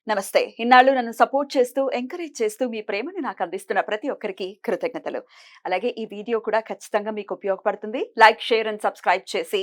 నమస్తే. ఇన్నాళ్ళు నన్ను సపోర్ట్ చేస్తూ, ఎంకరేజ్ చేస్తూ మీ ప్రేమని నాకు అందిస్తున్న ప్రతి ఒక్కరికి కృతజ్ఞతలు. అలాగే ఈ వీడియో కూడా ఖచ్చితంగా మీకు ఉపయోగపడుతుంది. లైక్, షేర్ అండ్ సబ్స్క్రైబ్ చేసి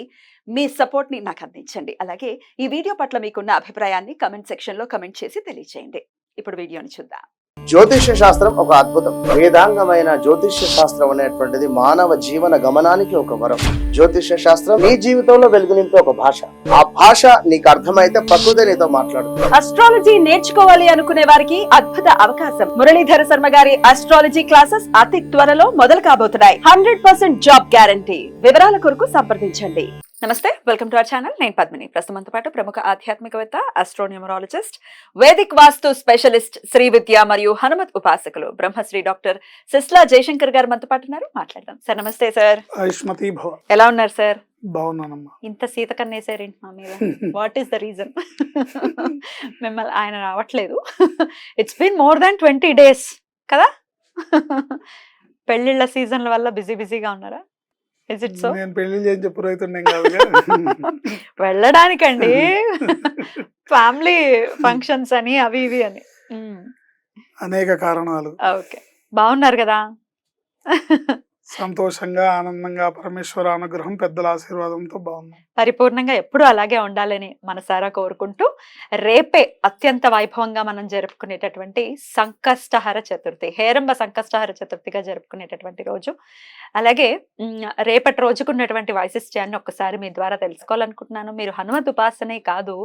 మీ సపోర్ట్‌ని నాకు అందించండి. అలాగే ఈ వీడియో పట్ల మీకున్న అభిప్రాయాన్ని కామెంట్ సెక్షన్‌లో కామెంట్ చేసి తెలియజేయండి. ఇప్పుడు వీడియోని చూద్దాం. జ్యోతిష్య శాస్త్రం ఒక అద్భుతం. వేదాంగమైన జ్యోతిష్య శాస్త్రం అనేటువంటిది మానవ జీవన గమనానికి ఒక వరం. జ్యోతిష్య శాస్త్రం నీ జీవితంలో వెలుగునింపే ఒక భాష. ఆ భాష నీకు అర్థమైతే ప్రకృతి నీతో మాట్లాడుతుంది. అస్ట్రాలజీ నేర్చుకోవాలి అనుకునే వారికి అద్భుత అవకాశం. మురళీధర శర్మ గారి అస్ట్రాలజీ క్లాసెస్ అతి త్వరలో మొదలు కాబోతున్నాయి. 100% జాబ్ గ్యారంటీ. వివరాల కొరకు సంప్రదించండి. నమస్తే, వెల్కమ్ టు అవర్ ఛానల్. నేను పద్మిని. ప్రస్తుతంతో పాటు ప్రముఖ ఆధ్యాత్మికవేత్త, ఆస్ట్రోన్యూమరాలజిస్ట్, వేదిక్ వాస్తు స్పెషలిస్ట్, శ్రీ విద్య మరియు హనుమత్ ఉపాసకులు బ్రహ్మశ్రీ డాక్టర్ సిస్లా జయశంకర్ గారు మనతో పాటు ఉన్నారు. మాట్లాడదాం. సార్ నమస్తే. సార్ ఆయుష్మతి భవ. ఎలా ఉన్నారు సార్? బాగున్నానమ్మా. ఇంత సీతకన్నేసారేంటి మా మీద? What is the reason? మిమ్మల్ని ఆయన రావట్లేదు. It's been more than 20 days కదా? పెళ్లిళ్ళ సీజన్ల వల్ల బిజీగా ఉన్నారా? నేను పెళ్లి చేయించే పురోహితుడిని కాదు. వెళ్ళడానికండి, ఫ్యామిలీ ఫంక్షన్స్ అని అవి ఇవి అని అనేక కారణాలు. ఓకే, బాగున్నారు కదా? సంతోషంగా, ఆనందంగా, పరమేశ్వర అనుగ్రహం, పెద్దల ఆశీర్వాదంతో బాగున్నాం. పరిపూర్ణంగా ఎప్పుడూ అలాగే ఉండాలని మనసారా కోరుకుంటూ, రేపే అత్యంత వైభవంగా మనం జరుపుకునేటటువంటి సంకష్టహర చతుర్థి, హేరంబ సంకష్టహర చతుర్థిగా జరుపుకునేటటువంటి రోజు. అలాగే రేపటి రోజుకున్నటువంటి వైశిష్ట్యాన్ని ఒక్కసారి మీ ద్వారా తెలుసుకోవాలనుకుంటున్నాను. మీరు హనుమత్ ఉపాసనే కాదు,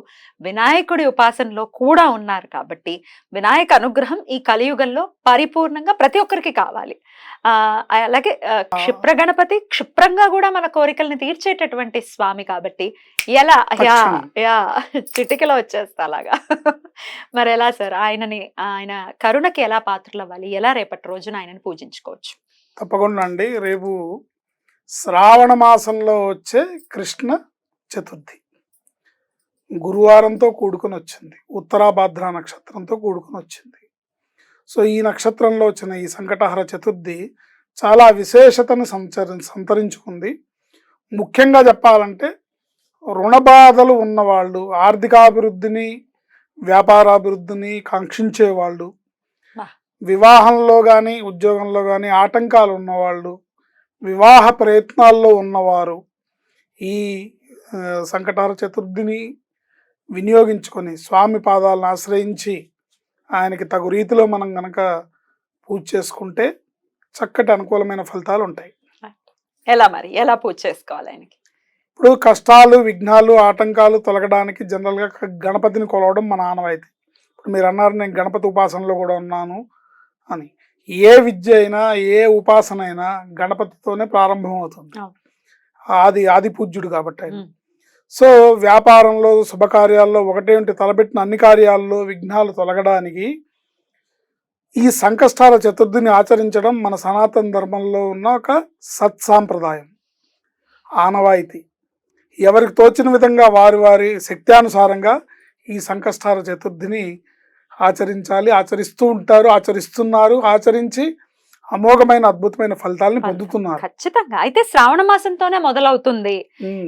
వినాయకుడి ఉపాసనలో కూడా ఉన్నారు కాబట్టి వినాయక అనుగ్రహం ఈ కలియుగంలో పరిపూర్ణంగా ప్రతి ఒక్కరికి కావాలి. అలాగే క్షిప్ర గణపతి క్షిప్రంగా కూడా మన కోరికల్ని తీర్చేటటువంటి స్వామి కాబట్టి ఎలా చిటికలో వచ్చేస్తా అలాగా. మరి ఎలా సార్ ఆయన కరుణకి ఎలా పాత్రలు అవ్వాలి? ఎలా రేపటి రోజున ఆయనని పూజించుకోవచ్చు? తప్పకుండా అండి. రేపు శ్రావణ మాసంలో వచ్చే కృష్ణ చతుర్థి గురువారంతో కూడుకుని వచ్చింది. ఉత్తరాభాద్ర నక్షత్రంతో కూడుకుని వచ్చింది. సో ఈ నక్షత్రంలో వచ్చిన ఈ సంకటహర చతుర్థి చాలా విశేషతను సంతరించుకుంది. ముఖ్యంగా చెప్పాలంటే రుణ బాధలు ఉన్నవాళ్ళు, ఆర్థికాభివృద్ధిని, వ్యాపారాభివృద్ధిని కాంక్షించేవాళ్ళు, వివాహంలో కానీ ఉద్యోగంలో కానీ ఆటంకాలు ఉన్నవాళ్ళు, వివాహ ప్రయత్నాల్లో ఉన్నవారు ఈ సంకటహర చతుర్థిని వినియోగించుకొని స్వామి పాదాలను ఆశ్రయించి ఆయనకి తగు రీతిలో మనం గనక పూజ చేసుకుంటే చక్కటి అనుకూలమైన ఫలితాలు ఉంటాయి. ఎలా పూజ చేసుకోవాలి ఆయనకి? ఇప్పుడు కష్టాలు, విఘ్నాలు, ఆటంకాలు తొలగడానికి జనరల్గా గణపతిని కొలవడం మన ఆనవాయితీ. ఇప్పుడు మీరు అన్నారు నేను గణపతి ఉపాసనలో కూడా ఉన్నాను అని. ఏ విద్య అయినా, ఏ ఉపాసన అయినా గణపతితోనే ప్రారంభం అవుతుంది. ఆది పూజ్యుడు కాబట్టి ఆయన. సో వ్యాపారంలో, శుభకార్యాల్లో ఒకటేంటి తలపెట్టిన అన్ని కార్యాల్లో విఘ్నాలు తొలగడానికి ఈ సంకష్టాల చతుర్థిని ఆచరించడం మన సనాతన ధర్మంలో ఉన్న ఒక సత్సాంప్రదాయం, ఆనవాయితీ. ఎవరికి తోచిన విధంగా వారి శక్త్యానుసారంగా ఈ సంకష్టాల చతుర్థిని ఆచరించాలి. ఆచరిస్తూ ఉంటారు, ఆచరిస్తున్నారు, ఆచరించి అమోఘమైన అద్భుతమైన ఫలితాలను పొందుతున్నారు. ఖచ్చితంగా. అయితే శ్రావణ మాసంతోనే మొదలవుతుంది.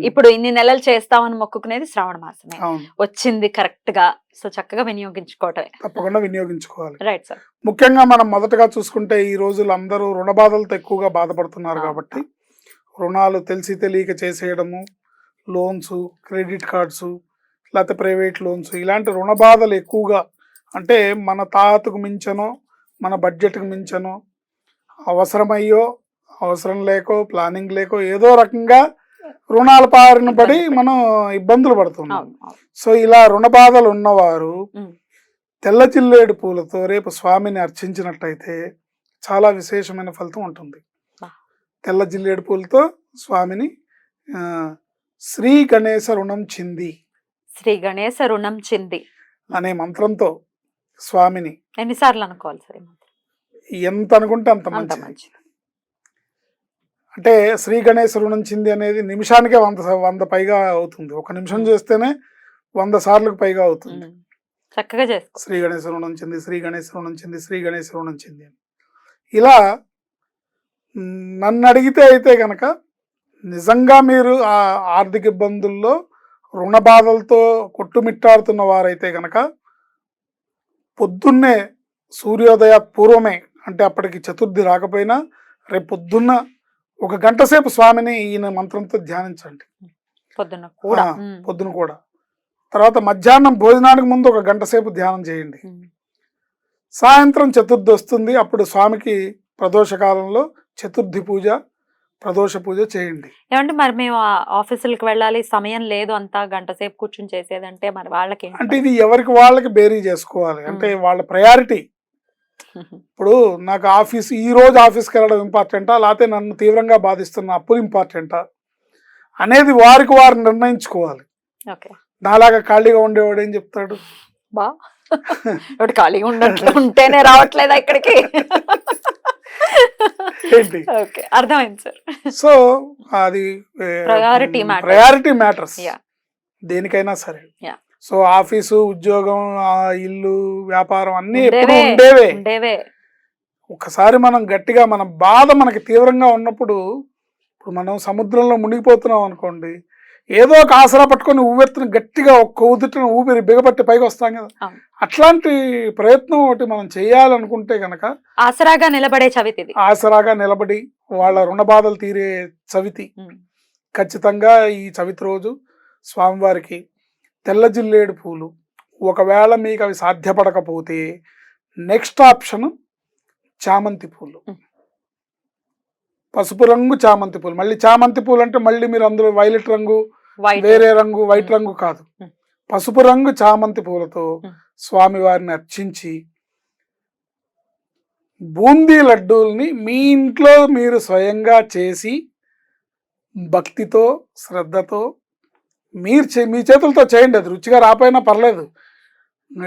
ఇప్పుడు ఇన్ని నెలలు చేస్తామని మొక్కుకునేది శ్రావణ మాసమే వచ్చింది కరెక్ట్ గా. సో చక్కగా వినియోగించుకోవటమే. తప్పకుండా వినియోగించుకోవాలి. Right sir. ముఖ్యంగా మనం మొదటగా చూసుకుంటే ఈ రోజులు అందరూ రుణ బాధలతో ఎక్కువగా బాధపడుతున్నారు కాబట్టి రుణాలు తెలిసి తెలియక చేసేయడము, లోన్స్, క్రెడిట్ కార్డ్స్, లేకపోతే ప్రైవేట్ లోన్స్, ఇలాంటి రుణ బాధలు ఎక్కువగా, అంటే మన తాతకు మించనో మన బడ్జెట్కు మించనో అవసరమయ్యో అవసరం లేకో ప్లానింగ్ లేకో ఏదో రకంగా రుణాల బారిన పడి మనం ఇబ్బందులు పడుతున్నాం. సో ఇలా రుణ బాధలు ఉన్నవారు తెల్ల జిల్లేడు పూలతో రేపు స్వామిని అర్చించినట్టయితే చాలా విశేషమైన ఫలితం ఉంటుంది. తెల్ల జిల్లేడు పూలతో స్వామిని శ్రీ గణేశ రుణం చింది, శ్రీ గణేశ రుణం చింది అనే మంత్రంతో స్వామిని ఎన్నిసార్లు అనుకోవాలి సార్? ఎంత అనుకుంటే అంత మంచిది. అంటే శ్రీ గణేశ రుణం చింది అనేది నిమిషానికే 100 పైగా అవుతుంది. ఒక నిమిషం చేస్తేనే 100 సార్లకు పైగా అవుతుంది. చక్కగా చేసుకో. శ్రీ గణేశ రుణం చింది, శ్రీ గణేశ రుణం చింది, శ్రీ గణేశ రుణం చింది. ఇలా నన్ను అడిగితే అయితే కనుక నిజంగా మీరు ఆ ఆర్థిక ఇబ్బందుల్లో రుణ బాధలతో కొట్టుమిట్టాడుతున్న వారైతే కనుక పొద్దున్నే సూర్యోదయ పూర్వమే, అంటే అప్పటికి చతుర్థి రాకపోయినా రేపు పొద్దున్న 1 గంట సేపు స్వామిని ఈయన మంత్రంతో ధ్యానించండి. పొద్దున్న కూడా పొద్దున కూడా. తర్వాత మధ్యాహ్నం భోజనానికి ముందు 1 గంట సేపు ధ్యానం చేయండి. సాయంత్రం చతుర్థి వస్తుంది, అప్పుడు స్వామికి ప్రదోష కాలంలో చతుర్థి పూజ, ప్రదోష పూజ చేయండి. ఏమంటే మరి మేము ఆఫీసులకు వెళ్ళాలి, సమయం లేదు, అంతా గంట సేపు కూర్చుని చేసేదంటే మరి వాళ్ళకి అంటే ఇది ఎవరికి వాళ్ళకి బేరీ చేసుకోవాలి. అంటే వాళ్ళ ప్రయారిటీ. ఇప్పుడు నాకు ఈ రోజు ఆఫీస్కి వెళ్ళడం ఇంపార్టెంటా, లేకపోతే నన్ను తీవ్రంగా బాధిస్తున్న అప్పులు ఇంపార్టెంటా అనేది వారికి వారు నిర్ణయించుకోవాలి. నాలాగా ఖాళీగా ఉండేవాడు ఏం చెప్తాడు, బా ఇప్పుడు ఖాళీగా ఉంటేనే రావట్లేదా ఇక్కడికి, ఏంటి అర్థమైంది సార్. సో అది ప్రయారిటీ మ్యాటర్స్ దేనికైనా సరే. సో ఆఫీసు, ఉద్యోగం, ఇల్లు, వ్యాపారం అన్ని ఎప్పుడు ఉండేవే. ఒకసారి మనం గట్టిగా మన బాధ మనకి తీవ్రంగా ఉన్నప్పుడు, ఇప్పుడు మనం సముద్రంలో మునిగిపోతున్నాం అనుకోండి, ఏదో ఒక ఆసరా పట్టుకొని ఊవెత్తున గట్టిగా ఒక్క ఊదుటిన ఊపిరి బిగపట్టి పైకి వస్తాం కదా, అట్లాంటి ప్రయత్నం ఒకటి మనం చేయాలనుకుంటే గనక ఆసరాగా నిలబడే చవితి, ఆసరాగా నిలబడి వాళ్ళ రుణ బాధలు తీరే చవితి. ఖచ్చితంగా ఈ చవితి రోజు స్వామివారికి తెల్ల జిల్లేడు పూలు, ఒకవేళ మీకు అవి సాధ్యపడకపోతే నెక్స్ట్ ఆప్షన్ చామంతి పూలు, పసుపు రంగు చామంతి పూలు. మళ్ళీ చామంతి పూలు అంటే మళ్ళీ మీరు అందులో వైలెట్ రంగు, వేరే రంగు, వైట్ రంగు కాదు, పసుపు రంగు చామంతి పూలతో స్వామివారిని అర్చించి బూందీ లడ్డూల్ని మీ ఇంట్లో మీరు స్వయంగా చేసి భక్తితో, శ్రద్ధతో మీ చేతులతో చేయండి. అది రుచిగా రాపోయినా పర్లేదు,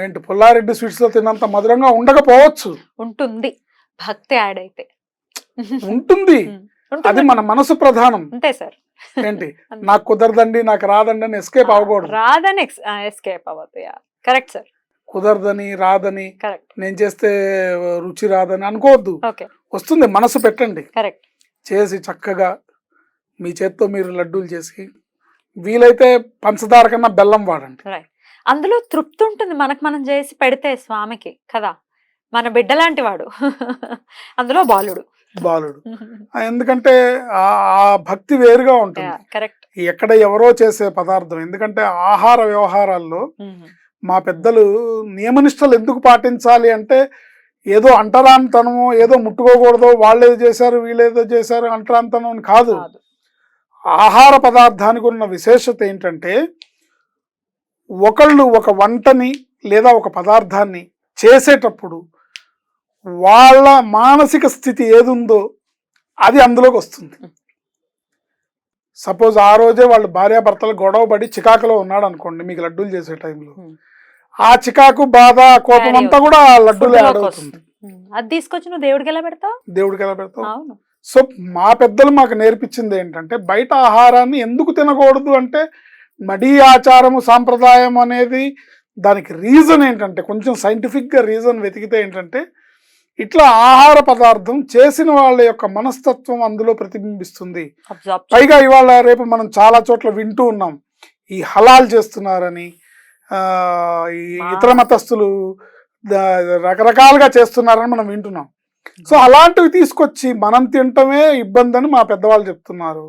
ఏంటి పుల్లారెడ్డి స్వీట్స్లో తిన్నంత మధురంగా ఉండకపోవచ్చు, ఉంటుంది భక్తి యాడ్ అయితే ఉంటుంది. అది మన మనసు ప్రధానం అంతే సార్. ఏంటి నాకు కుదరదండి, నాకు రాదండి అని ఎస్కేప్ అవ్వకూడదు. రాదని ఎస్కేప్ అవ్వదు. Correct sir. కుదరదని, రాదని, నేను చేస్తే రుచి రాదని అనుకోవద్దు. వస్తుంది, మనసు పెట్టండి. చేసి చక్కగా మీ చేత్తో మీరు లడ్డూలు చేసి, వీలైతే పంచదార కన్నా బెల్లం వాడండి. అందులో తృప్తి ఉంటుంది మనకు మనం చేసి పెడితే స్వామికి కదా, మన బిడ్డ లాంటి వాడు అందులో బాలుడు. ఎందుకంటే ఆ భక్తి వేరుగా ఉంటుంది. ఎక్కడ ఎవరో చేసే పదార్థం. ఎందుకంటే ఆహార వ్యవహారాల్లో మా పెద్దలు నియమనిష్టలు ఎందుకు పాటించాలి అంటే, ఏదో అంటరానితనమో, ఏదో ముట్టుకోకూడదో, వాళ్ళేదో చేశారు వీళ్ళేదో చేశారు అంటరానితనం అని కాదు. ఆహార పదార్థానికి ఉన్న విశేషత ఏంటంటే, ఒకళ్ళు ఒక వంటని లేదా ఒక పదార్థాన్ని చేసేటప్పుడు వాళ్ళ మానసిక స్థితి ఏది ఉందో అది అందులోకి వస్తుంది. సపోజ్ ఆ రోజే వాళ్ళు భార్యాభర్తలు గొడవ పడి చికాకులో ఉన్నాడు అనుకోండి, మీకు లడ్డూలు చేసే టైంలో ఆ చికాకు, బాధ, కోపం అంతా కూడా లడ్డూలు యాడ్ అవుతుంది. అది తీసుకొచ్చి నువ్వు దేవుడికి ఎలా పెడతావు. సో మా పెద్దలు మాకు నేర్పించింది ఏంటంటే, బయట ఆహారాన్ని ఎందుకు తినకూడదు అంటే, మడి ఆచారము సాంప్రదాయం అనేది దానికి రీజన్ ఏంటంటే, కొంచెం సైంటిఫిక్గా రీజన్ వెతికితే ఏంటంటే, ఇట్లా ఆహార పదార్థం చేసిన వాళ్ళ యొక్క మనస్తత్వం అందులో ప్రతిబింబిస్తుంది. పైగా ఇవాళ రేపు మనం చాలా చోట్ల వింటూ ఉన్నాం, ఈ హలాల్ చేస్తున్నారని, ఇతర మతస్థులు రకరకాలుగా చేస్తున్నారని మనం వింటున్నాం. సో అలాంటివి తీసుకొచ్చి మనం తినటమే ఇబ్బంది అని మా పెద్దవాళ్ళు చెప్తున్నారు.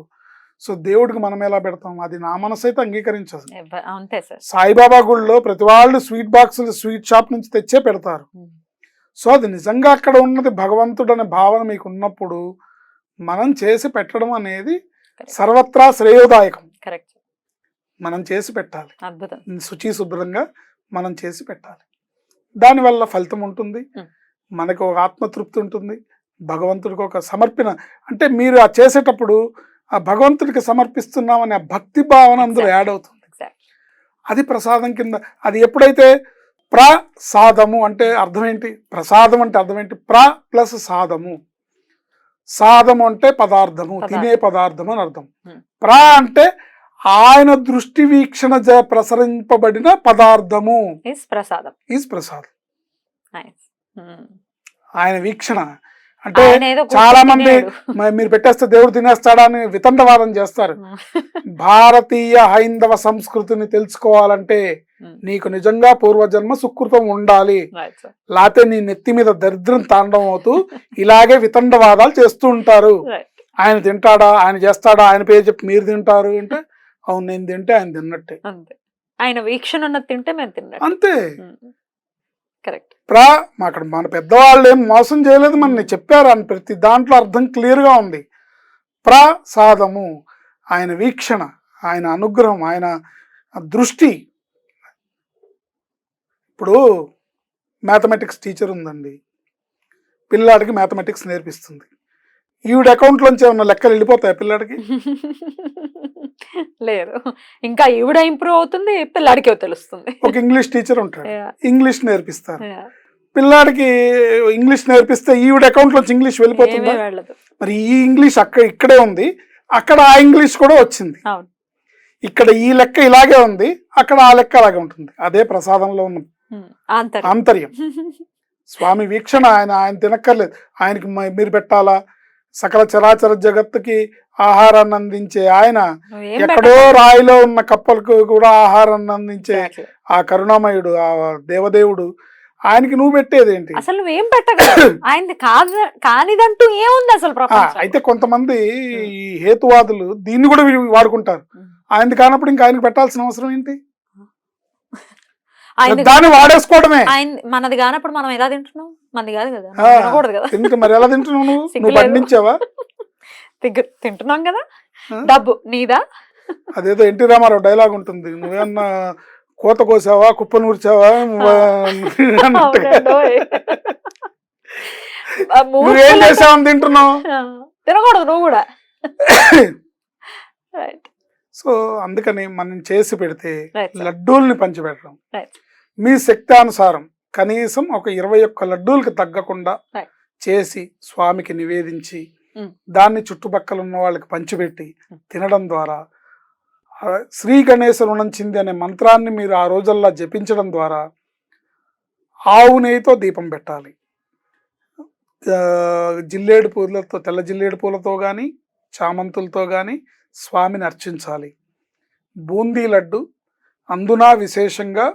సో దేవుడికి మనం ఎలా పెడతాం, అది నా మనసు అయితే అంగీకరించదు. సాయిబాబా గుళ్ళో ప్రతి వాళ్ళు స్వీట్ బాక్సులు స్వీట్ షాప్ నుంచి తెచ్చే పెడతారు. సో అది నిజంగా అక్కడ ఉన్నది భగవంతుడు అనే భావన మీకు ఉన్నప్పుడు మనం చేసి పెట్టడం అనేది సర్వత్రా శ్రేయోదాయకం. మనం చేసి పెట్టాలి, శుచి శుభ్రంగా మనం చేసి పెట్టాలి. దానివల్ల ఫలితం ఉంటుంది, మనకు ఒక ఆత్మతృప్తి ఉంటుంది, భగవంతుడికి ఒక సమర్పణ. అంటే మీరు ఆ చేసేటప్పుడు ఆ భగవంతుడికి సమర్పిస్తున్నామనే భక్తి భావన అందులో యాడ్ అవుతుంది. అది ప్రసాదం కింద. అది ఎప్పుడైతే ప్రసాదము అంటే అర్థం ఏంటి, ప్రసాదం అంటే అర్థం ఏంటి, ప్లస్ సాదము. సాదము అంటే పదార్థము, తినే పదార్థము అని అర్థం. అంటే ఆయన దృష్టి వీక్షణ ప్రసరింపబడిన పదార్థము ఈజ్ ప్రసాదం. ఆయన వీక్షణ అంటే చాలా మంది మీరు పెట్టేస్తే దేవుడు తినేస్తాడా అని వితండవాదం చేస్తారు. భారతీయ హైందవ సంస్కృతిని తెలుసుకోవాలంటే నీకు నిజంగా పూర్వజన్మ సుకృతం ఉండాలి, రైట్ సార్. లేకపోతే నీ నెత్తి మీద దరిద్రం తాండవం అవుతూ ఇలాగే వితండవాదాలు చేస్తూ ఉంటారు. రైట్. ఆయన తింటాడా, ఆయన చేస్తాడా, ఆయన పేరు చెప్పి మీరు తింటారు అంటే అవును నేను తింటే ఆయన తిన్నట్టే, అంతే. ఆయన వీక్షణ ఉన్నది తింటే మేము తిన్నట్టు. అంతే. కరెక్ట్. అక్కడ మన పెద్దవాళ్ళు ఏం మోసం చేయలేదు, మన చెప్పారు అని ప్రతి దాంట్లో అర్థం క్లియర్ గా ఉంది. ప్రసాదము, ఆయన వీక్షణ, ఆయన అనుగ్రహం, ఆయన దృష్టి. ఇప్పుడు మ్యాథమెటిక్స్ టీచర్ ఉందండి, పిల్లాడికి మ్యాథమెటిక్స్ నేర్పిస్తుంది. ఈవిడ అకౌంట్ లోంచి ఏమన్నా లెక్కలు వెళ్ళిపోతాయి పిల్లాడికి? లేదు, ఇంకా ఈవిడ ఇంప్రూవ్ అవుతుంది, పిల్లాడికి తెలుస్తుంది. ఒక ఇంగ్లీష్ టీచర్ ఉంటాడు, Yeah. ఇంగ్లీష్ నేర్పిస్తారు. Yeah. పిల్లాడికి ఇంగ్లీష్ నేర్పిస్తే ఈవిడ అకౌంట్ లోంచి ఇంగ్లీష్ వెళ్ళిపోతుందా? ఏమీ వెళ్ళదు. మరి ఈ ఇంగ్లీష్ ఇక్కడే ఉంది, అక్కడ ఆ ఇంగ్లీష్ కూడా వచ్చింది. అవును. ఇక్కడ ఈ లెక్క ఇలాగే ఉంది, అక్కడ ఆ లెక్క అలాగే ఉంటుంది. అదే ప్రసాదంలో ఉన్న ఆంతర్యం. ఆంతర్యం. స్వామి వీక్షణ. ఆయన తినక్కర్లేదు, ఆయనకి మీరు పెట్టాలా? సకల చరాచర జగత్తుకి ఆహారాన్ని అందించే ఆయన ఏం ఎక్కడో రాయిలో ఉన్న కప్పలకు కూడా ఆహారాన్ని అందించే పెట్టాలి? ఆ కరుణామయుడు, ఆ దేవదేవుడు, ఆయనకి నువ్వు పెట్టేది ఏంటి? అసలు నువ్వేం పెట్టగలవు? ఆయనది కానిదంటూ ఏముంది అసలు ప్రపంచం? అయితే కొంతమంది ఈ హేతువాదులు దీన్ని కూడా వాడుకుంటారు. ఆయనది కానప్పుడు ఇంకా ఆయనకి పెట్టాల్సిన అవసరం ఏంటి? దాన్ని వాడేసుకోవడమే. ఆయన మనది కానప్పుడు మనం ఎలా తింటున్నాం? మనది కాదు కదా, తినకూడదు కదా. ఎందుకు మరి ఎలా తింటున్నావు? నువ్వు సిగ్గులేదు. పండించావా? తింటున్నాం కదా. డబ్బు నీదా? అదేదో ఎన్టీ రామారావు డైలాగ్ ఉంటుంది, నువ్వేమన్నా కోత కోసావా, కుప్ప నూర్చావా, నువ్వేం చేసావని తింటున్నావు? తినకూడదు నువ్వు కూడా. సో అందుకని మనం చేసి పెడితే Right, sir. లడ్డూల్ని పంచిపెట్టడం. Right. మీ శక్తానుసారం కనీసం ఒక 21 లడ్డూలకి తగ్గకుండా Right. చేసి స్వామికి నివేదించి Mm. దాన్ని చుట్టుపక్కల ఉన్న వాళ్ళకి పంచిపెట్టి తినడం ద్వారా శ్రీ గణేశ రుణంచింది అనే మంత్రాన్ని మీరు ఆ రోజుల్లో జపించడం ద్వారా ఆవు నెయ్యితో దీపం పెట్టాలి. జిల్లేడు పూలతో, తెల్ల జిల్లేడు పూలతో కానీ చామంతులతో కానీ స్వామిని అర్చించాలి. బూందీ లడ్డు, అందున విశేషంగా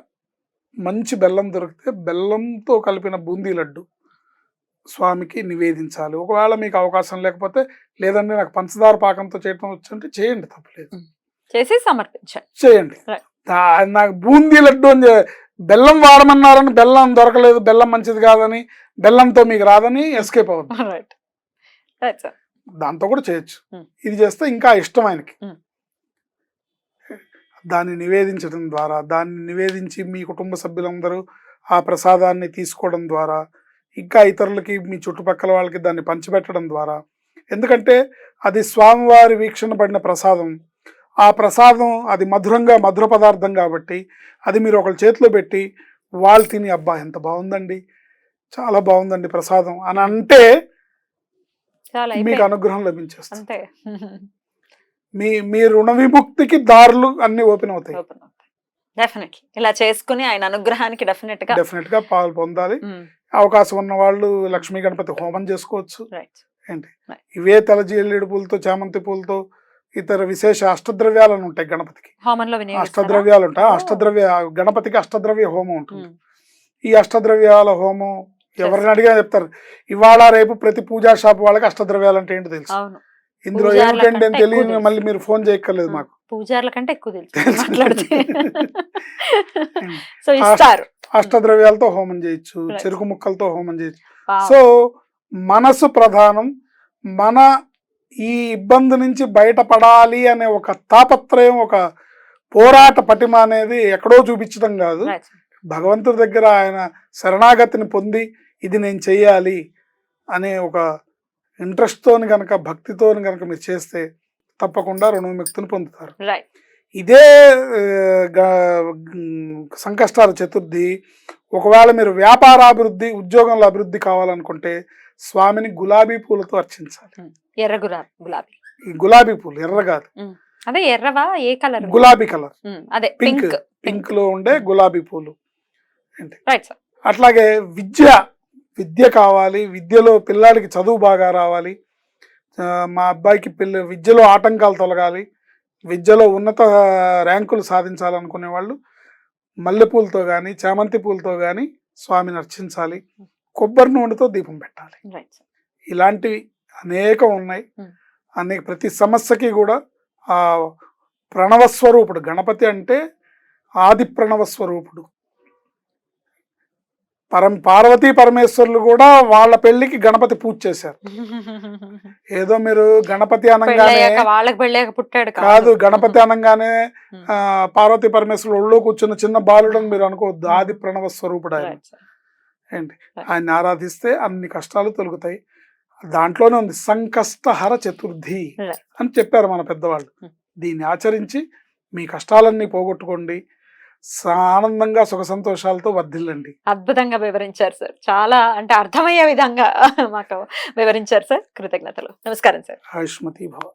మంచి బెల్లం దొరికితే బెల్లంతో కలిపిన బూందీ లడ్డు స్వామికి నివేదించాలి. ఒకవేళ మీకు అవకాశం లేకపోతే, లేదంటే నాకు పంచదార పాకంతో చేయటం వచ్చంటే చేయండి, తప్పలేదు, చేసి సమర్పించండి, చేయండి. Right. నాకు బూందీ లడ్డు అని బెల్లం వాడమన్నారని, బెల్లం దొరకలేదు, బెల్లం మంచిది కాదని, బెల్లంతో మీకు రాదని ఎస్కేప్ అవ్వద్దు. Right right sir. దాంతో కూడా చేయొచ్చు. Mm. ఇది చేస్తే ఇంకా ఇష్టం ఆయనకి. Mm. దాన్ని నివేదించడం ద్వారా, దాన్ని నివేదించి మీ కుటుంబ సభ్యులందరూ ఆ ప్రసాదాన్ని తీసుకోవడం ద్వారా, ఇంకా ఇతరులకి, మీ చుట్టుపక్కల వాళ్ళకి దాన్ని పంచిపెట్టడం ద్వారా, ఎందుకంటే అది స్వామివారి వీక్షణ పడిన ప్రసాదం. ఆ ప్రసాదం అది మధుర పదార్థం కాబట్టి అది మీరు ఒకళ్ళ చేతిలో పెట్టి వాళ్ళు తిని, అబ్బా ఎంత బాగుందండి, చాలా బాగుందండి ప్రసాదం అని అంటే చాలా మీకు అనుగ్రహం లభించేస్తుంది. అంతే. మీ రుణ విముక్తికి దారులు అన్ని ఓపెన్ అవుతాయి. డెఫినెట్లీ ఇలా చేసుకుని ఆయన అనుగ్రహానికి డెఫినెట్ గా పాలు పొందాలి. అవకాశం ఉన్న వాళ్ళు లక్ష్మీ గణపతి హోమం చేసుకోవచ్చు. ఏంటి ఇవే తెల్ల జిల్లేడు పూలతో, చామంతి పూలతో, ఇతర విశేష అష్టద్రవ్యాలను ఉంటాయి గణపతికి. అష్టద్రవ్యాలు ఉంటాయి. గణపతికి అష్టద్రవ్య హోమం ఉంటుంది. ఈ అష్టద్రవ్యాల హోమం ఎవరిని అడిగినా చెప్తారు. ఇవాళ రేపు ప్రతి పూజా షాప్ వాళ్ళకి అష్టద్రవ్యాలు అంటే ఏంటో తెలుసు. ఇందులో ఏమిటండి అని తెలియదు, మళ్ళీ మీరు ఫోన్ చేయక్కర్లేదు, మాకు పూజార్ల కంటే ఎక్కువ తెలుసు. సో ఇస్తారు. అష్టద్రవ్యాలతో హోమం చేయొచ్చు, చెరుకు ముక్కలతో హోమం చేయొచ్చు. సో మనసు ప్రధానం. మన ఈ ఇబ్బంది నుంచి బయటపడాలి అనే ఒక తాపత్రయం, ఒక పోరాట పటిమ అనేది ఎక్కడో చూపించడం కాదు, భగవంతుడి దగ్గర ఆయన శరణాగతిని పొంది ఇది నేను చెయ్యాలి అనే ఒక ఇంట్రెస్ట్తోని కనుక, భక్తితోని కనుక మీరు చేస్తే తప్పకుండా రుణవిముక్తిని పొందుతారు. ఇదే సంకష్టాల చతుర్థి. ఒకవేళ మీరు వ్యాపారాభివృద్ధి, ఉద్యోగంలో అభివృద్ధి కావాలనుకుంటే స్వామిని గులాబీ పూలతో అర్చించాలి. ఎర్ర గులాబీ, ఈ గులాబీ పూలు ఎర్ర కాదు, అదే ఎర్రవా, ఏ కలర్? గులాబీ కలర్, అదే పింక్ లో ఉండే గులాబీ పూలు. Right sir. అట్లాగే విద్య కావాలి, విద్యలో పిల్లాడికి చదువు బాగా రావాలి, మా అబ్బాయికి విద్యలో ఆటంకాలు తొలగాలి, విద్యలో ఉన్నత ర్యాంకులు సాధించాలనుకునే వాళ్ళు మల్లెపూలతో కానీ చామంతి పూలతో కానీ స్వామిని అర్చించాలి, కొబ్బరి నూనెతో దీపం పెట్టాలి. Right sir. ఇలాంటివి అనేకం ఉన్నాయి. అనేక ప్రతి సమస్యకి కూడా ఆ ప్రణవ స్వరూపుడు గణపతి అంటే ఆది ప్రణవ స్వరూపుడు. పార్వతీ పరమేశ్వరులు కూడా వాళ్ళ పెళ్లికి గణపతి పూజ చేశారు. ఏదో మీరు గణపతి అనగానే పెళ్ళయ్యాక వాళ్ళకి పెళ్ళాక పుట్టాడు కాదు, గణపతి అనగానే పార్వతీ పరమేశ్వరులు ఒళ్ళో కూర్చున్న చిన్న బాలుడని మీరు అనుకోవద్దు. ఆది ప్రణవ స్వరూపుడు ఆయన. ఏంటి, ఆయన్ని ఆరాధిస్తే అన్ని కష్టాలు తొలుగుతాయి. దాంట్లోనే ఉంది సంకష్టహర చతుర్థి అని చెప్పారు మన పెద్దవాళ్ళు. దీన్ని ఆచరించి మీ కష్టాలన్నీ పోగొట్టుకోండి, ఆనందంగా సుఖ సంతోషాలతో వర్ధిల్లండి. అద్భుతంగా వివరించారు సార్. చాలా అంటే అర్థమయ్యే విధంగా మాకు వివరించారు సార్. కృతజ్ఞతలు. నమస్కారం సార్. ఆయుష్మతి భవ.